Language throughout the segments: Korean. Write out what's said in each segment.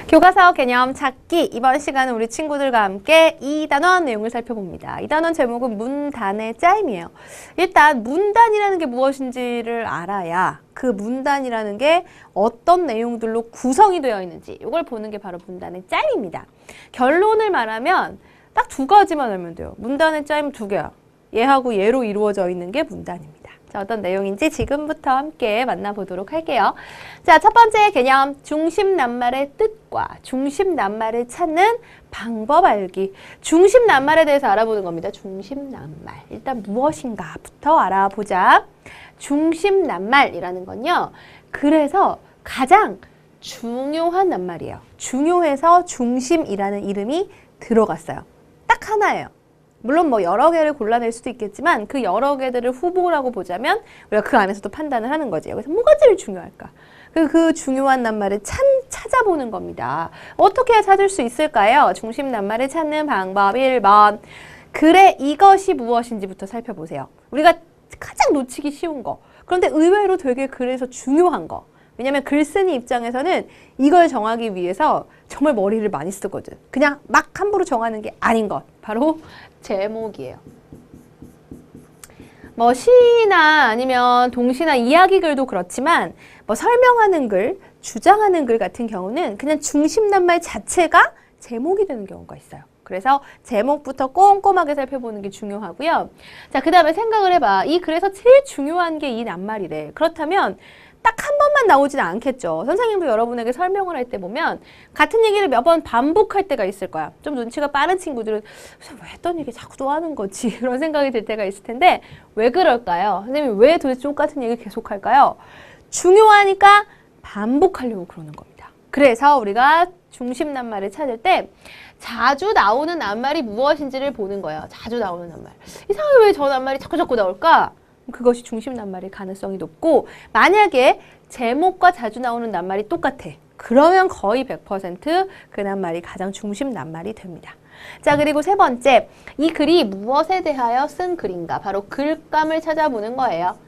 교과서 개념 찾기. 이번 시간은 우리 친구들과 함께 2단원 내용을 살펴봅니다. 2단원 제목은 문단의 짜임이에요. 일단 문단이라는 게 무엇인지를 알아야 그 문단이라는 게 어떤 내용들로 구성이 되어 있는지 이걸 보는 게 바로 문단의 짜임입니다. 결론을 말하면 딱 두 가지만 알면 돼요. 문단의 짜임 두 개야. 얘하고 얘로 이루어져 있는 게 문단입니다. 자, 어떤 내용인지 지금부터 함께 만나보도록 할게요. 자, 첫 번째 개념, 중심낱말의 뜻과 중심낱말을 찾는 방법 알기. 중심낱말에 대해서 알아보는 겁니다. 중심낱말. 일단 무엇인가부터 알아보자. 중심낱말이라는 건요. 그래서 가장 중요한 낱말이에요. 중요해서 중심이라는 이름이 들어갔어요. 딱 하나예요. 물론 뭐 여러 개를 골라낼 수도 있겠지만 그 여러 개들을 후보라고 보자면 우리가 그 안에서도 판단을 하는 거지. 그래서 뭐가 제일 중요할까? 그 중요한 낱말을 찾아보는 겁니다. 어떻게 해야 찾을 수 있을까요? 중심 낱말을 찾는 방법 1번. 글의 이것이 무엇인지부터 살펴보세요. 우리가 가장 놓치기 쉬운 거. 그런데 의외로 되게 글에서 중요한 거. 왜냐면 글쓴이 입장에서는 이걸 정하기 위해서 정말 머리를 많이 쓰거든. 그냥 막 함부로 정하는 게 아닌 것. 바로 제목이에요. 뭐 시나 아니면 동시나 이야기글도 그렇지만 뭐 설명하는 글, 주장하는 글 같은 경우는 그냥 중심낱말 자체가 제목이 되는 경우가 있어요. 그래서 제목부터 꼼꼼하게 살펴보는 게 중요하고요. 자, 그 다음에 생각을 해봐. 이 글에서 제일 중요한 게 이 낱말이래. 그렇다면 딱 한 번만 나오지는 않겠죠. 선생님도 여러분에게 설명을 할 때 보면 같은 얘기를 몇 번 반복할 때가 있을 거야. 좀 눈치가 빠른 친구들은 왜 했던 얘기 자꾸 또 하는 거지? 그런 생각이 들 때가 있을 텐데 왜 그럴까요? 선생님이 왜 도대체 똑같은 얘기 계속 할까요? 중요하니까 반복하려고 그러는 겁니다. 그래서 우리가 중심 낱말을 찾을 때 자주 나오는 낱말이 무엇인지를 보는 거예요. 자주 나오는 낱말. 이상하게 왜 저 낱말이 자꾸 나올까? 그것이 중심 낱말일 가능성이 높고 만약에 제목과 자주 나오는 낱말이 똑같아. 그러면 거의 100% 그 낱말이 가장 중심 낱말이 됩니다. 자, 그리고 세 번째, 이 글이 무엇에 대하여 쓴 글인가? 바로 글감을 찾아보는 거예요.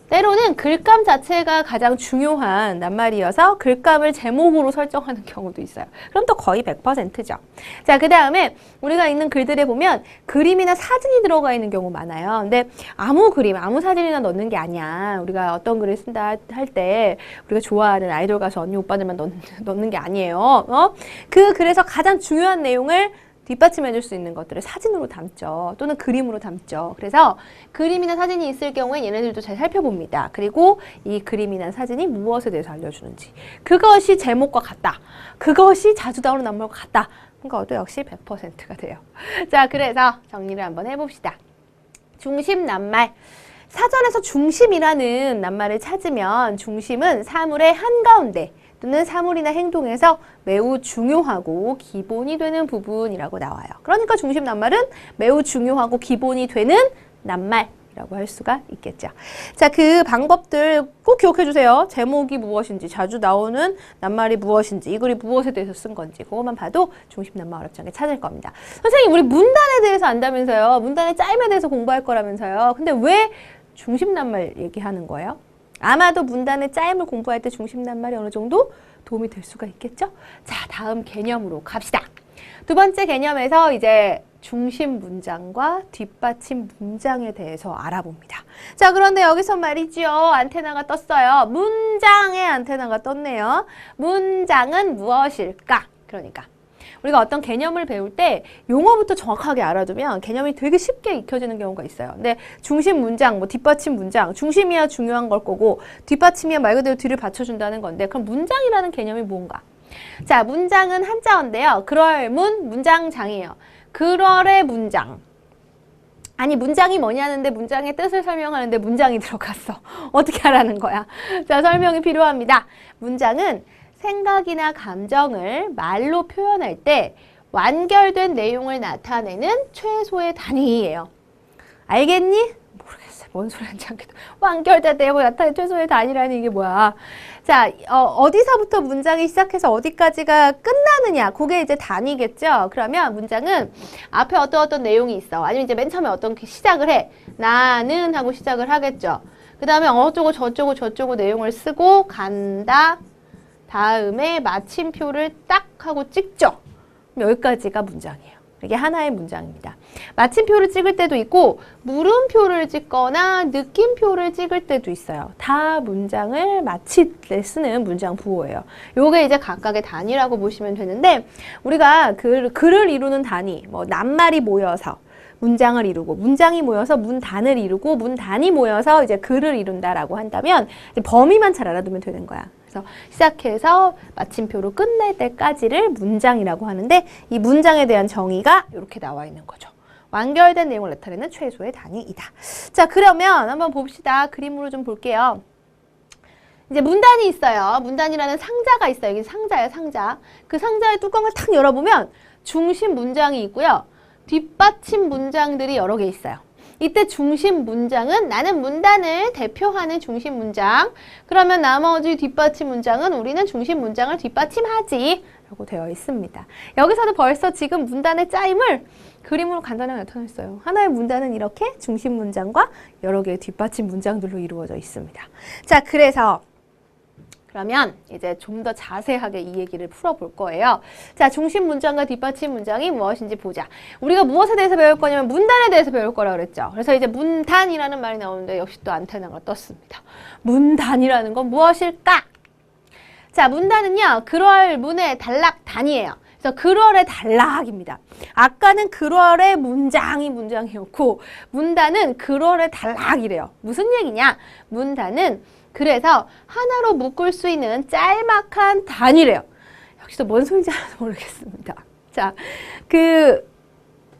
때로는 글감 자체가 가장 중요한 낱말이어서 글감을 제목으로 설정하는 경우도 있어요. 그럼 또 거의 100%죠. 자, 그 다음에 우리가 읽는 글들에 보면 그림이나 사진이 들어가 있는 경우 많아요. 근데 아무 그림, 아무 사진이나 넣는 게 아니야. 우리가 어떤 글을 쓴다 할 때 우리가 좋아하는 아이돌 가수 언니 오빠들만 넣는 게 아니에요. 그래서 가장 중요한 내용을 뒷받침해 줄 수 있는 것들을 사진으로 담죠. 또는 그림으로 담죠. 그래서 그림이나 사진이 있을 경우에 얘네들도 잘 살펴봅니다. 그리고 이 그림이나 사진이 무엇에 대해서 알려주는지. 그것이 제목과 같다. 그것이 자주 나오는 낱말과 같다. 그것도 역시 100%가 돼요. 자, 그래서 정리를 한번 해봅시다. 중심 낱말. 사전에서 중심이라는 낱말을 찾으면 중심은 사물의 한가운데 또는 사물이나 행동에서 매우 중요하고 기본이 되는 부분이라고 나와요. 그러니까 중심 낱말은 매우 중요하고 기본이 되는 낱말이라고 할 수가 있겠죠. 자, 그 방법들 꼭 기억해 주세요. 제목이 무엇인지, 자주 나오는 낱말이 무엇인지, 이 글이 무엇에 대해서 쓴 건지 그것만 봐도 중심 낱말 어렵지 찾을 겁니다. 선생님, 우리 문단에 대해서 안다면서요. 문단의 짜임에 대해서 공부할 거라면서요. 근데 왜 중심 낱말 얘기하는 거예요? 아마도 문단의 짜임을 공부할 때 중심 낱말이 어느 정도 도움이 될 수가 있겠죠? 자, 다음 개념으로 갑시다. 두 번째 개념에서 이제 중심 문장과 뒷받침 문장에 대해서 알아봅니다. 자, 그런데 여기서 말이죠. 안테나가 떴어요. 문장의 안테나가 떴네요. 문장은 무엇일까? 그러니까 우리가 어떤 개념을 배울 때 용어부터 정확하게 알아두면 개념이 되게 쉽게 익혀지는 경우가 있어요. 근데 중심 문장, 뭐 뒷받침 문장, 중심이야 중요한 걸 거고 뒷받침이야 말 그대로 뒤를 받쳐준다는 건데 그럼 문장이라는 개념이 뭔가? 자, 문장은 한자어인데요. 그럴 문장장이에요. 그럴의 문장. 아니, 문장이 뭐냐는데 문장의 뜻을 설명하는데 문장이 들어갔어. 어떻게 하라는 거야? 자, 설명이 필요합니다. 문장은 생각이나 감정을 말로 표현할 때 완결된 내용을 나타내는 최소의 단위예요. 알겠니? 모르겠어요. 뭔 소리 하는지 알겠다. 완결된 내용을 나타내는 최소의 단위라는 이게 뭐야? 자, 어디서부터 문장이 시작해서 어디까지가 끝나느냐? 그게 이제 단위겠죠? 그러면 문장은 앞에 어떤 내용이 있어. 아니면 이제 맨 처음에 어떤 시작을 해. 나는 하고 시작을 하겠죠. 그 다음에 어쩌고 저쩌고 내용을 쓰고 간다. 다음에 마침표를 딱 하고 찍죠. 여기까지가 문장이에요. 이게 하나의 문장입니다. 마침표를 찍을 때도 있고 물음표를 찍거나 느낌표를 찍을 때도 있어요. 다 문장을 마칠 때 쓰는 문장 부호예요. 요게 이제 각각의 단위라고 보시면 되는데 우리가 글을 이루는 단위, 뭐 낱말이 모여서 문장을 이루고 문장이 모여서 문단을 이루고 문단이 모여서 이제 글을 이룬다라고 한다면 이제 범위만 잘 알아두면 되는 거야. 그래서 시작해서 마침표로 끝낼 때까지를 문장이라고 하는데 이 문장에 대한 정의가 이렇게 나와 있는 거죠. 완결된 내용을 나타내는 최소의 단위이다. 자, 그러면 한번 봅시다. 그림으로 좀 볼게요. 이제 문단이 있어요. 문단이라는 상자가 있어요. 이게 상자예요, 상자. 그 상자의 뚜껑을 탁 열어보면 중심 문장이 있고요. 뒷받침 문장들이 여러 개 있어요. 이때 중심 문장은 나는 문단을 대표하는 중심 문장. 그러면 나머지 뒷받침 문장은 우리는 중심 문장을 뒷받침하지 라고 되어 있습니다. 여기서도 벌써 지금 문단의 짜임을 그림으로 간단하게 나타냈어요. 하나의 문단은 이렇게 중심 문장과 여러 개의 뒷받침 문장들로 이루어져 있습니다. 자, 그러면 이제 좀 더 자세하게 이 얘기를 풀어볼 거예요. 자, 중심 문장과 뒷받침 문장이 무엇인지 보자. 우리가 무엇에 대해서 배울 거냐면 문단에 대해서 배울 거라고 그랬죠. 그래서 이제 문단이라는 말이 나오는데 역시 또 안테나가 떴습니다. 문단이라는 건 무엇일까? 자, 문단은요. 글월 문의 단락 단위예요. 그래서 글월의 단락입니다. 아까는 글월의 문장이었고 문단은 글월의 단락이래요. 무슨 얘기냐? 문단은 그래서 하나로 묶을 수 있는 짤막한 단위래요. 역시 뭔 소리인지 하나도 모르겠습니다. 자,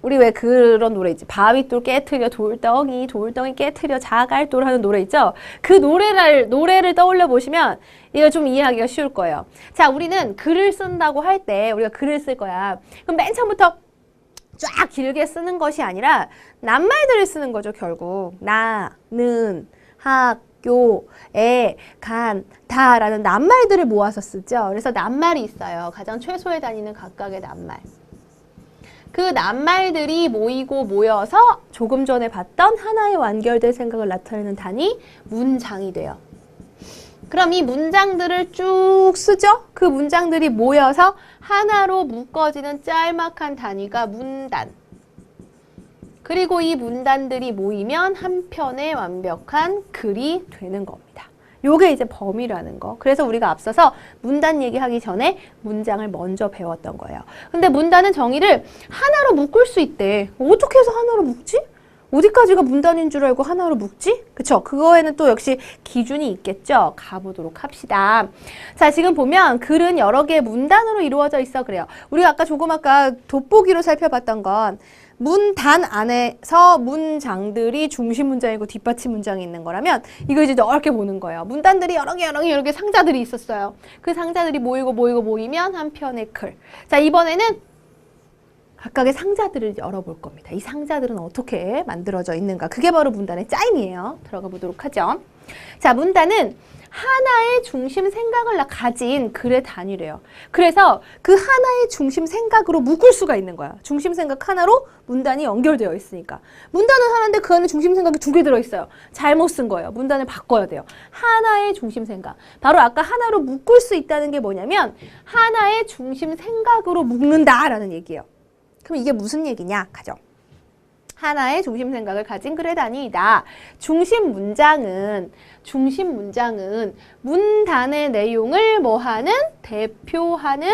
우리 왜 그런 노래 있지? 바위돌 깨트려 돌덩이 깨트려 자갈돌 하는 노래 있죠? 그 노래를 떠올려 보시면 이거 좀 이해하기가 쉬울 거예요. 자, 우리는 글을 쓴다고 할 때 우리가 글을 쓸 거야. 그럼 맨 처음부터 쫙 길게 쓰는 것이 아니라 낱말들을 쓰는 거죠, 결국. 나, 는, 학, 교, 에, 간, 다라는 낱말들을 모아서 쓰죠. 그래서 낱말이 있어요. 가장 최소의 단위는 각각의 낱말. 그 낱말들이 모이고 모여서 조금 전에 봤던 하나의 완결된 생각을 나타내는 단위, 문장이 돼요. 그럼 이 문장들을 쭉 쓰죠? 그 문장들이 모여서 하나로 묶어지는 짤막한 단위가 문단. 그리고 이 문단들이 모이면 한 편의 완벽한 글이 되는 겁니다. 요게 이제 범위라는 거. 그래서 우리가 앞서서 문단 얘기하기 전에 문장을 먼저 배웠던 거예요. 근데 문단은 정의를 하나로 묶을 수 있대. 어떻게 해서 하나로 묶지? 어디까지가 문단인 줄 알고 하나로 묶지? 그쵸? 그거에는 또 역시 기준이 있겠죠? 가보도록 합시다. 자, 지금 보면 글은 여러 개의 문단으로 이루어져 있어 그래요. 우리가 아까 돋보기로 살펴봤던 건 문단 안에서 문장들이 중심 문장이고 뒷받침 문장이 있는 거라면 이거 이제 넓게 보는 거예요. 문단들이 여러 개 상자들이 있었어요. 그 상자들이 모이면 한 편의 글. 자, 이번에는 각각의 상자들을 열어볼 겁니다. 이 상자들은 어떻게 만들어져 있는가. 그게 바로 문단의 짜임이에요. 들어가 보도록 하죠. 자, 문단은 하나의 중심 생각을 가진 글의 단위래요. 그래서 그 하나의 중심 생각으로 묶을 수가 있는 거야. 중심 생각 하나로 문단이 연결되어 있으니까. 문단은 하나인데 그 안에 중심 생각이 2개 들어있어요. 잘못 쓴 거예요. 문단을 바꿔야 돼요. 하나의 중심 생각. 바로 아까 하나로 묶을 수 있다는 게 뭐냐면 하나의 중심 생각으로 묶는다라는 얘기예요. 그럼 이게 무슨 얘기냐? 가죠. 하나의 중심 생각을 가진 글의 단위이다. 중심 문장은 문단의 내용을 뭐하는? 대표하는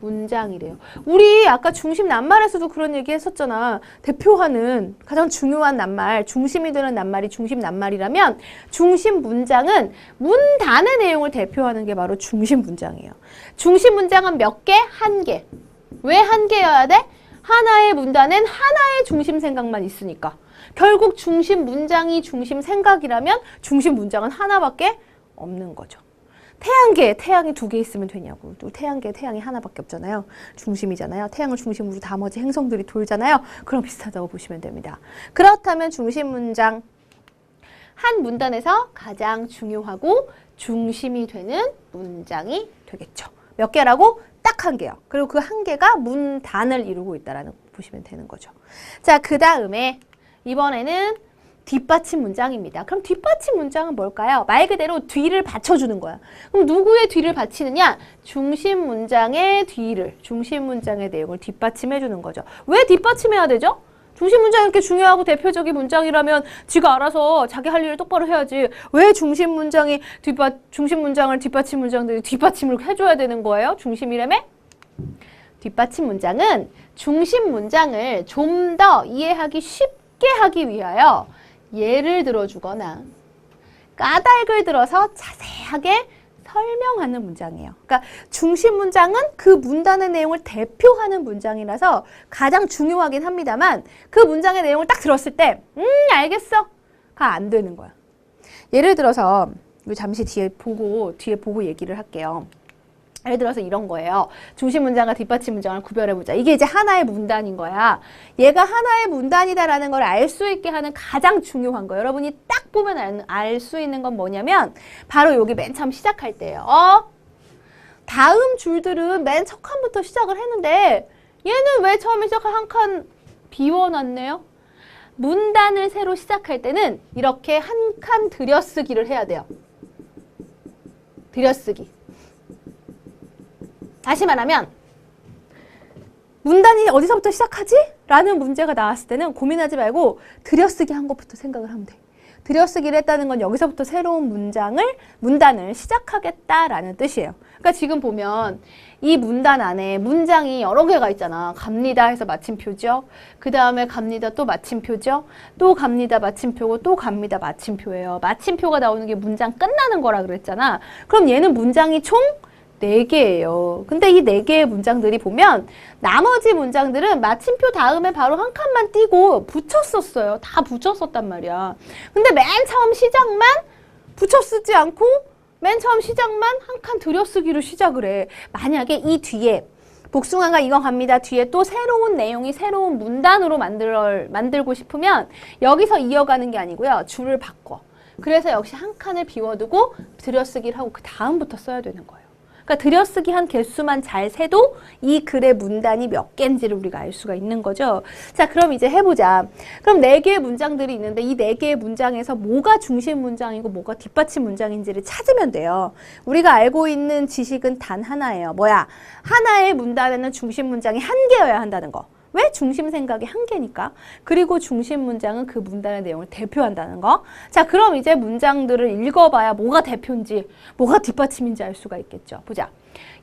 문장이래요. 우리 아까 중심 낱말에서도 그런 얘기 했었잖아. 대표하는 가장 중요한 낱말, 중심이 되는 낱말이 중심 낱말이라면 중심 문장은 문단의 내용을 대표하는 게 바로 중심 문장이에요. 중심 문장은 몇 개? 1개. 왜 1개여야 돼? 하나의 문단엔 하나의 중심 생각만 있으니까. 결국 중심 문장이 중심 생각이라면 중심 문장은 하나밖에 없는 거죠. 태양이 2개 있으면 되냐고. 또 태양이 하나밖에 없잖아요. 중심이잖아요. 태양을 중심으로 나머지 행성들이 돌잖아요. 그럼 비슷하다고 보시면 됩니다. 그렇다면 중심 문장, 한 문단에서 가장 중요하고 중심이 되는 문장이 되겠죠. 몇 개라고? 딱 1개요. 그리고 그 1개가 문단을 이루고 있다라는 거 보시면 되는 거죠. 자, 그 다음에 이번에는 뒷받침 문장입니다. 그럼 뒷받침 문장은 뭘까요? 말 그대로 뒤를 받쳐주는 거야. 그럼 누구의 뒤를 받치느냐? 중심 문장의 뒤를, 중심 문장의 내용을 뒷받침해주는 거죠. 왜 뒷받침해야 되죠? 중심 문장이 이렇게 중요하고 대표적인 문장이라면 지가 알아서 자기 할 일을 똑바로 해야지. 왜 중심 문장이 중심 문장을 뒷받침 문장들이 뒷받침을 해줘야 되는 거예요? 중심이라며? 뒷받침 문장은 중심 문장을 좀 더 이해하기 쉽게 하기 위하여 예를 들어주거나 까닭을 들어서 자세하게 설명하는 문장이에요. 그러니까 중심 문장은 그 문단의 내용을 대표하는 문장이라서 가장 중요하긴 합니다만 그 문장의 내용을 딱 들었을 때 알겠어가 안 되는 거야. 예를 들어서 잠시 뒤에 보고 얘기를 할게요. 예를 들어서 이런 거예요. 중심 문장과 뒷받침 문장을 구별해보자. 이게 이제 하나의 문단인 거야. 얘가 하나의 문단이다라는 걸 알 수 있게 하는 가장 중요한 거. 여러분이 딱 보면 알 수 있는 건 뭐냐면 바로 여기 맨 처음 시작할 때예요. 다음 줄들은 맨 첫 칸부터 시작을 했는데 얘는 왜 처음에 시작한 한 칸 비워놨네요? 문단을 새로 시작할 때는 이렇게 한 칸 들여쓰기를 해야 돼요. 들여쓰기. 다시 말하면 문단이 어디서부터 시작하지? 라는 문제가 나왔을 때는 고민하지 말고 들여쓰기 한 것부터 생각을 하면 돼. 들여쓰기를 했다는 건 여기서부터 새로운 문단을 시작하겠다라는 뜻이에요. 그러니까 지금 보면 이 문단 안에 문장이 여러 개가 있잖아. 갑니다 해서 마침표죠. 그 다음에 갑니다 또 마침표죠. 또 갑니다 마침표고 또 갑니다 마침표예요. 마침표가 나오는 게 문장 끝나는 거라 그랬잖아. 그럼 얘는 문장이 총 4개예요. 근데 이 4개의 문장들이 보면 나머지 문장들은 마침표 다음에 바로 한 칸만 띄고 붙였었어요. 다 붙였었단 말이야. 근데 맨 처음 시작만 붙여 쓰지 않고 맨 처음 시작만 한 칸 들여쓰기로 시작을 해. 만약에 이 뒤에 복숭아가 이거 갑니다. 뒤에 또 새로운 내용이 새로운 문단으로 만들고 싶으면 여기서 이어가는 게 아니고요. 줄을 바꿔. 그래서 역시 한 칸을 비워두고 들여쓰기를 하고 그 다음부터 써야 되는 거예요. 그러니까 들여쓰기 한 개수만 잘 세도 이 글의 문단이 몇 개인지를 우리가 알 수가 있는 거죠. 자, 그럼 이제 해보자. 그럼 4개의 문장들이 있는데 이 4개의 문장에서 뭐가 중심 문장이고 뭐가 뒷받침 문장인지를 찾으면 돼요. 우리가 알고 있는 지식은 단 하나예요. 뭐야? 하나의 문단에는 중심 문장이 1개여야 한다는 거. 왜? 중심 생각이 1개니까. 그리고 중심 문장은 그 문단의 내용을 대표한다는 거. 자, 그럼 이제 문장들을 읽어봐야 뭐가 대표인지, 뭐가 뒷받침인지 알 수가 있겠죠. 보자.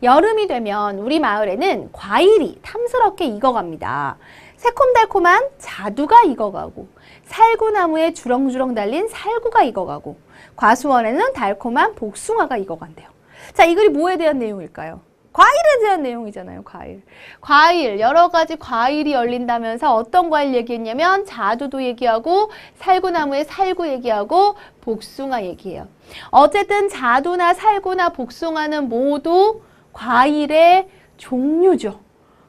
여름이 되면 우리 마을에는 과일이 탐스럽게 익어갑니다. 새콤달콤한 자두가 익어가고, 살구나무에 주렁주렁 달린 살구가 익어가고, 과수원에는 달콤한 복숭아가 익어간대요. 자, 이 글이 뭐에 대한 내용일까요? 과일에 대한 내용이잖아요. 과일. 여러 가지 과일이 열린다면서 어떤 과일 얘기했냐면 자두도 얘기하고 살구나무의 살구 얘기하고 복숭아 얘기해요. 어쨌든 자두나 살구나 복숭아는 모두 과일의 종류죠.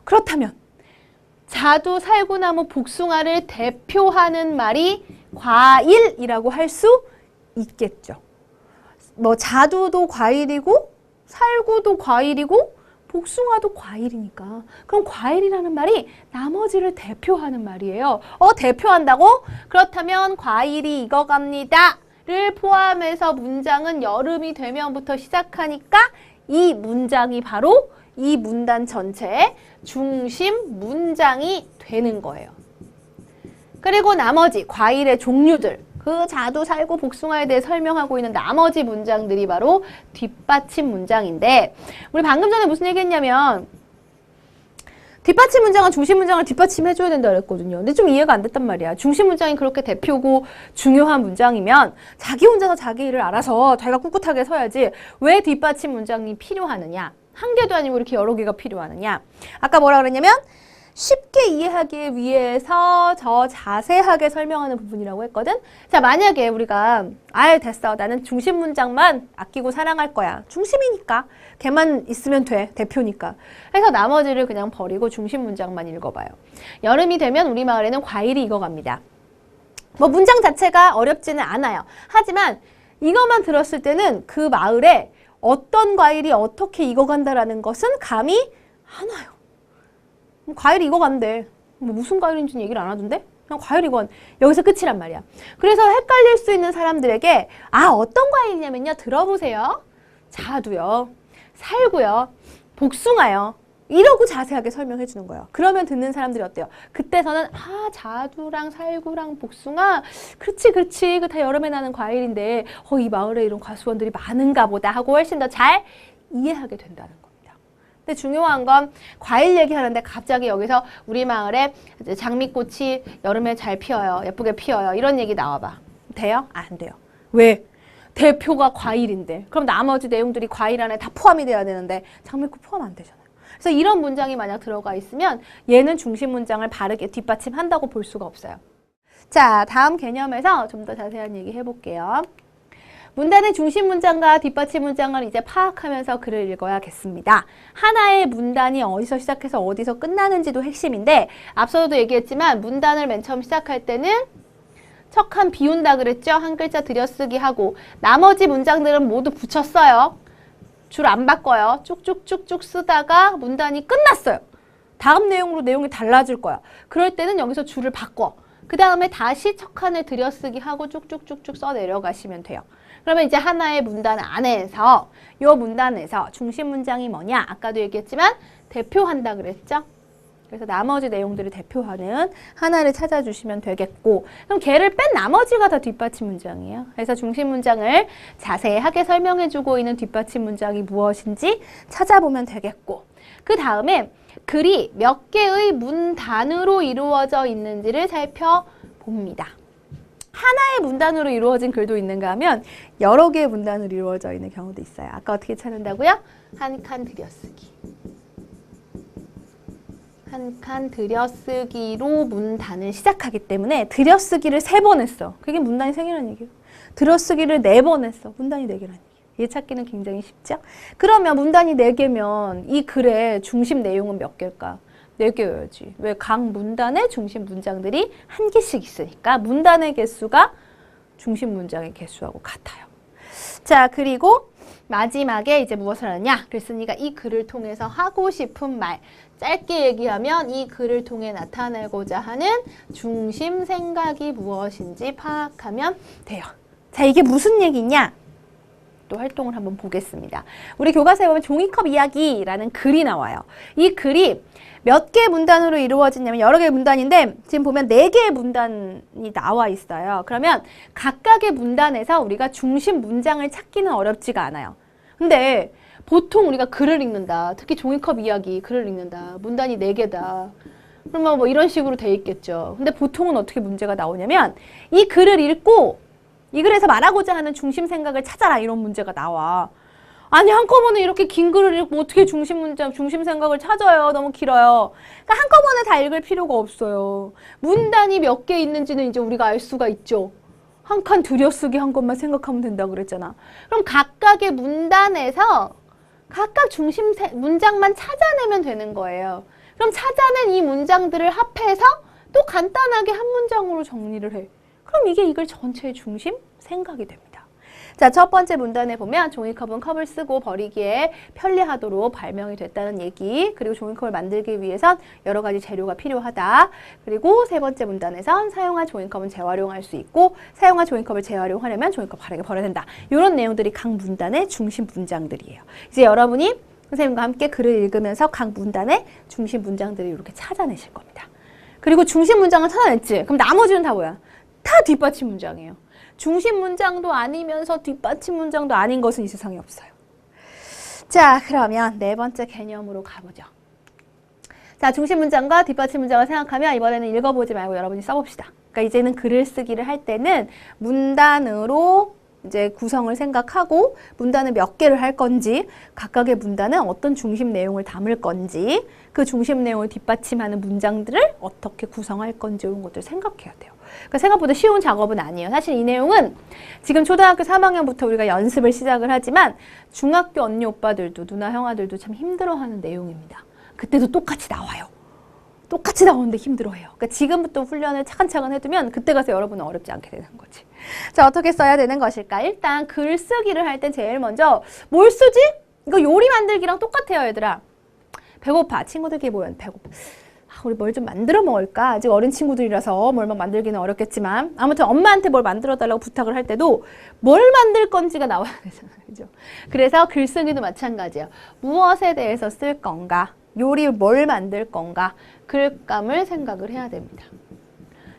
그렇다면 자두, 살구나무, 복숭아를 대표하는 말이 과일이라고 할 수 있겠죠. 뭐 자두도 과일이고 살구도 과일이고 복숭아도 과일이니까 그럼 과일이라는 말이 나머지를 대표하는 말이에요. 대표한다고? 그렇다면 과일이 익어갑니다 를 포함해서 문장은 여름이 되면부터 시작하니까 이 문장이 바로 이 문단 전체의 중심 문장이 되는 거예요. 그리고 나머지 과일의 종류들, 그 자두, 살구, 복숭아에 대해 설명하고 있는 나머지 문장들이 바로 뒷받침 문장인데 우리 방금 전에 무슨 얘기했냐면 뒷받침 문장은 중심 문장을 뒷받침해줘야 된다 그랬거든요. 근데 좀 이해가 안 됐단 말이야. 중심 문장이 그렇게 대표고 중요한 문장이면 자기 혼자서 자기 일을 알아서 자기가 꿋꿋하게 서야지 왜 뒷받침 문장이 필요하느냐. 한 개도 아니고 이렇게 여러 개가 필요하느냐. 아까 뭐라 그랬냐면 쉽게 이해하기 위해서 더 자세하게 설명하는 부분이라고 했거든. 자, 만약에 우리가 됐어. 나는 중심 문장만 아끼고 사랑할 거야. 중심이니까. 걔만 있으면 돼. 대표니까. 해서 나머지를 그냥 버리고 중심 문장만 읽어봐요. 여름이 되면 우리 마을에는 과일이 익어갑니다. 뭐 문장 자체가 어렵지는 않아요. 하지만 이것만 들었을 때는 그 마을에 어떤 과일이 어떻게 익어간다라는 것은 감이 안 와요. 과일이 익어간대. 뭐 무슨 과일인지는 얘기를 안 하던데? 그냥 과일이건 여기서 끝이란 말이야. 그래서 헷갈릴 수 있는 사람들에게 어떤 과일이냐면요. 들어보세요. 자두요. 살구요. 복숭아요. 이러고 자세하게 설명해 주는 거예요. 그러면 듣는 사람들이 어때요? 그때서는 자두랑 살구랑 복숭아 그렇지 그 다 여름에 나는 과일인데 이 마을에 이런 과수원들이 많은가 보다 하고 훨씬 더 잘 이해하게 된다는 겁니다. 근데 중요한 건 과일 얘기하는데 갑자기 여기서 우리 마을에 장미꽃이 여름에 잘 피어요. 예쁘게 피어요. 이런 얘기 나와봐. 돼요? 안 돼요. 왜? 대표가 과일인데 그럼 나머지 내용들이 과일 안에 다 포함이 돼야 되는데 장미꽃 포함 안 되잖아요. 그래서 이런 문장이 만약 들어가 있으면 얘는 중심 문장을 바르게 뒷받침한다고 볼 수가 없어요. 자, 다음 개념에서 좀 더 자세한 얘기 해볼게요. 문단의 중심 문장과 뒷받침 문장을 이제 파악하면서 글을 읽어야겠습니다. 하나의 문단이 어디서 시작해서 어디서 끝나는지도 핵심인데 앞서도 얘기했지만 문단을 맨 처음 시작할 때는 척한 비운다 그랬죠? 한 글자 들여쓰기 하고 나머지 문장들은 모두 붙였어요. 줄 안 바꿔요. 쭉쭉쭉쭉 쓰다가 문단이 끝났어요. 다음 내용으로 내용이 달라질 거야. 그럴 때는 여기서 줄을 바꿔. 그 다음에 다시 척한을 들여쓰기 하고 쭉쭉쭉쭉 써 내려가시면 돼요. 그러면 이제 하나의 문단 안에서 이 문단에서 중심 문장이 뭐냐? 아까도 얘기했지만 대표한다 그랬죠? 그래서 나머지 내용들을 대표하는 하나를 찾아주시면 되겠고 그럼 걔를 뺀 나머지가 다 뒷받침 문장이에요. 그래서 중심 문장을 자세하게 설명해주고 있는 뒷받침 문장이 무엇인지 찾아보면 되겠고 그 다음에 글이 몇 개의 문단으로 이루어져 있는지를 살펴봅니다. 하나의 문단으로 이루어진 글도 있는가 하면 여러 개의 문단으로 이루어져 있는 경우도 있어요. 아까 어떻게 찾는다고요? 한 칸 들여쓰기. 한 칸 들여쓰기로 문단을 시작하기 때문에 들여쓰기를 3번 했어. 그게 문단이 생기는 얘기예요. 들여쓰기를 4번 했어. 문단이 4개라는 얘기예요. 얘 찾기는 굉장히 쉽죠? 그러면 문단이 4개면 이 글의 중심 내용은 몇 개일까? 4개여야지. 왜? 각 문단의 중심 문장들이 1개씩 있으니까 문단의 개수가 중심 문장의 개수하고 같아요. 자, 그리고 마지막에 이제 무엇을 하느냐? 글쓴이가 이 글을 통해서 하고 싶은 말. 짧게 얘기하면 이 글을 통해 나타내고자 하는 중심 생각이 무엇인지 파악하면 돼요. 자, 이게 무슨 얘기냐? 또 활동을 한번 보겠습니다. 우리 교과서에 보면 종이컵 이야기라는 글이 나와요. 이 글이 몇 개의 문단으로 이루어지냐면 여러 개의 문단인데 지금 보면 4개의 문단이 나와 있어요. 그러면 각각의 문단에서 우리가 중심 문장을 찾기는 어렵지가 않아요. 근데 보통 우리가 글을 읽는다. 특히 종이컵 이야기 글을 읽는다. 문단이 4개다. 그러면 뭐 이런 식으로 돼 있겠죠. 근데 보통은 어떻게 문제가 나오냐면 이 글을 읽고 이 글에서 말하고자 하는 중심 생각을 찾아라 이런 문제가 나와. 아니 한꺼번에 이렇게 긴 글을 읽고 어떻게 중심 문장, 중심 생각을 찾아요. 너무 길어요. 그러니까 한꺼번에 다 읽을 필요가 없어요. 문단이 몇 개 있는지는 이제 우리가 알 수가 있죠. 한 칸 들여쓰기 한 것만 생각하면 된다고 그랬잖아. 그럼 각각의 문단에서 각각 중심 문장만 찾아내면 되는 거예요. 그럼 찾아낸 이 문장들을 합해서 또 간단하게 한 문장으로 정리를 해. 그럼 이게 이 글 전체의 중심 생각이 됩니다. 자, 첫 번째 문단에 보면 종이컵은 컵을 쓰고 버리기에 편리하도록 발명이 됐다는 얘기, 그리고 종이컵을 만들기 위해선 여러 가지 재료가 필요하다. 그리고 세 번째 문단에선 사용한 종이컵은 재활용할 수 있고 사용한 종이컵을 재활용하려면 종이컵 바르게 버려야 된다. 이런 내용들이 각 문단의 중심 문장들이에요. 이제 여러분이 선생님과 함께 글을 읽으면서 각 문단의 중심 문장들을 이렇게 찾아내실 겁니다. 그리고 중심 문장을 찾아냈지? 그럼 나머지는 다 뭐야? 다 뒷받침 문장이에요. 중심 문장도 아니면서 뒷받침 문장도 아닌 것은 이 세상에 없어요. 자, 그러면 네 번째 개념으로 가보죠. 자, 중심 문장과 뒷받침 문장을 생각하면 이번에는 읽어보지 말고 여러분이 써봅시다. 그러니까 이제는 글을 쓰기를 할 때는 문단으로 이제 구성을 생각하고 문단을 몇 개를 할 건지, 각각의 문단은 어떤 중심 내용을 담을 건지, 그 중심 내용을 뒷받침하는 문장들을 어떻게 구성할 건지 이런 것들을 생각해야 돼요. 그러니까 생각보다 쉬운 작업은 아니에요. 사실 이 내용은 지금 초등학교 3학년부터 우리가 연습을 시작을 하지만 중학교 언니 오빠들도 누나 형아들도 참 힘들어하는 내용입니다. 그때도 똑같이 나와요. 똑같이 나오는데 힘들어해요. 그러니까 지금부터 훈련을 차근차근 해두면 그때 가서 여러분은 어렵지 않게 되는 거지. 자, 어떻게 써야 되는 것일까? 일단 글쓰기를 할 때 제일 먼저 뭘 쓰지? 이거 요리 만들기랑 똑같아요, 얘들아. 배고파. 친구들끼리 모였는데 배고파. 우리 뭘 좀 만들어 먹을까? 아직 어린 친구들이라서 뭘 막 만들기는 어렵겠지만 아무튼 엄마한테 뭘 만들어 달라고 부탁을 할 때도 뭘 만들 건지가 나와야 되잖아요. 그죠? 그래서 글쓰기도 마찬가지예요. 무엇에 대해서 쓸 건가? 요리 뭘 만들 건가? 글감을 생각을 해야 됩니다.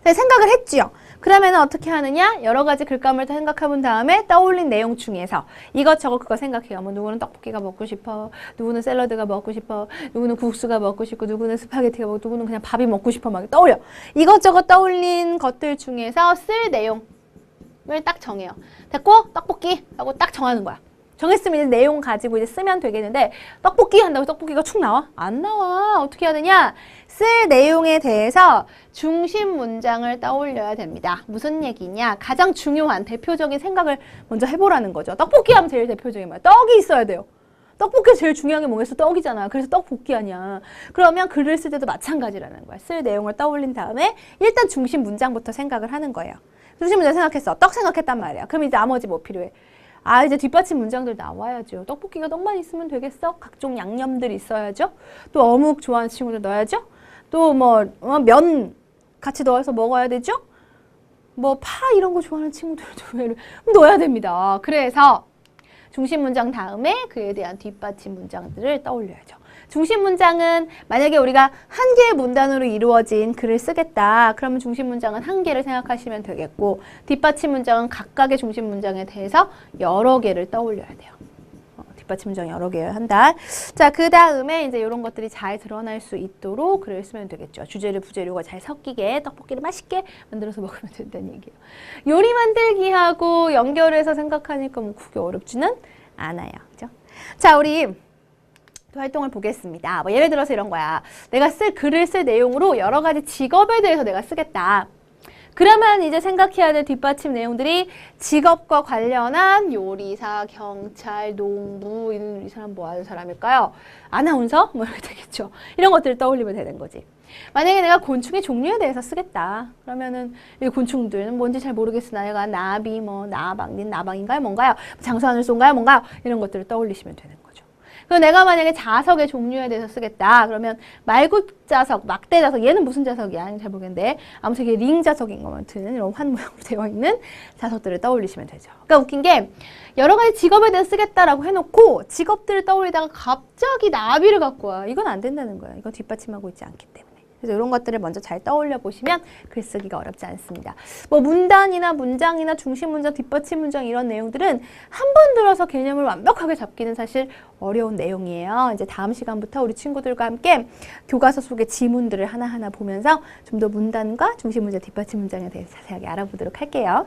네, 생각을 했지요. 그러면 어떻게 하느냐? 여러 가지 글감을 생각해 본 다음에 떠올린 내용 중에서 이것저것 그거 생각해요. 뭐 누구는 떡볶이가 먹고 싶어, 누구는 샐러드가 먹고 싶어, 누구는 국수가 먹고 싶고, 누구는 스파게티가 먹고, 누구는 그냥 밥이 먹고 싶어 막 떠올려. 이것저것 떠올린 것들 중에서 쓸 내용을 딱 정해요. 됐고 떡볶이 하고 딱 정하는 거야. 정했으면 이제 내용 가지고 이제 쓰면 되겠는데 떡볶이 한다고 떡볶이가 축 나와? 안 나와. 어떻게 해야 되냐? 쓸 내용에 대해서 중심 문장을 떠올려야 됩니다. 무슨 얘기냐? 가장 중요한 대표적인 생각을 먼저 해보라는 거죠. 떡볶이 하면 제일 대표적인 뭐야? 떡이 있어야 돼요. 떡볶이 제일 중요한 게 뭐겠어? 떡이잖아. 그래서 떡볶이 아니야. 그러면 글을 쓸 때도 마찬가지라는 거야. 쓸 내용을 떠올린 다음에 일단 중심 문장부터 생각을 하는 거예요. 중심 문장 생각했어. 떡 생각했단 말이야. 그럼 이제 나머지 뭐 필요해? 이제 뒷받침 문장들 나와야죠. 떡볶이가 떡만 있으면 되겠어? 각종 양념들 있어야죠. 또 어묵 좋아하는 친구들 넣어야죠. 또 면 같이 넣어서 먹어야 되죠. 뭐 파 이런 거 좋아하는 친구들도 넣어야 됩니다. 그래서 중심 문장 다음에 그에 대한 뒷받침 문장들을 떠올려야죠. 중심 문장은 만약에 우리가 한 개의 문단으로 이루어진 글을 쓰겠다. 그러면 중심 문장은 한 개를 생각하시면 되겠고 뒷받침 문장은 각각의 중심 문장에 대해서 여러 개를 떠올려야 돼요. 뒷받침 문장 여러 개를 한다. 자, 그 다음에 이제 이런 것들이 잘 드러날 수 있도록 글을 쓰면 되겠죠. 주재료, 부재료가 잘 섞이게 떡볶이를 맛있게 만들어서 먹으면 된다는 얘기예요. 요리 만들기하고 연결해서 생각하니까 뭐 그게 어렵지는 않아요. 그죠? 자, 우리 활동을 보겠습니다. 뭐 예를 들어서 이런 거야. 내가 글을 쓸 내용으로 여러 가지 직업에 대해서 내가 쓰겠다. 그러면 이제 생각해야 될 뒷받침 내용들이 직업과 관련한 요리사, 경찰, 농부, 이 사람 뭐 하는 사람일까요? 아나운서? 뭐 이렇게 되겠죠. 이런 것들을 떠올리면 되는 거지. 만약에 내가 곤충의 종류에 대해서 쓰겠다. 그러면은 이 곤충들은 뭔지 잘 모르겠으나 내가 나비, 나방인가요? 뭔가요? 장수하늘소인가요? 뭔가요? 이런 것들을 떠올리시면 되는 거죠. 그리고 내가 만약에 자석의 종류에 대해서 쓰겠다. 그러면 말굽자석, 막대자석, 얘는 무슨 자석이야? 잘 모르겠는데 아무튼 이게 링자석인 것 같은 이런 환 모양으로 되어 있는 자석들을 떠올리시면 되죠. 그러니까 웃긴 게 여러 가지 직업에 대해서 쓰겠다라고 해놓고 직업들을 떠올리다가 갑자기 나비를 갖고 와. 이건 안 된다는 거야. 이건 뒷받침하고 있지 않기 때문에. 그래서 이런 것들을 먼저 잘 떠올려 보시면 글쓰기가 어렵지 않습니다. 뭐 문단이나 문장이나 중심 문장, 뒷받침 문장 이런 내용들은 한 번 들어서 개념을 완벽하게 잡기는 사실 어려운 내용이에요. 이제 다음 시간부터 우리 친구들과 함께 교과서 속의 지문들을 하나하나 보면서 좀 더 문단과 중심 문장, 뒷받침 문장에 대해서 자세하게 알아보도록 할게요.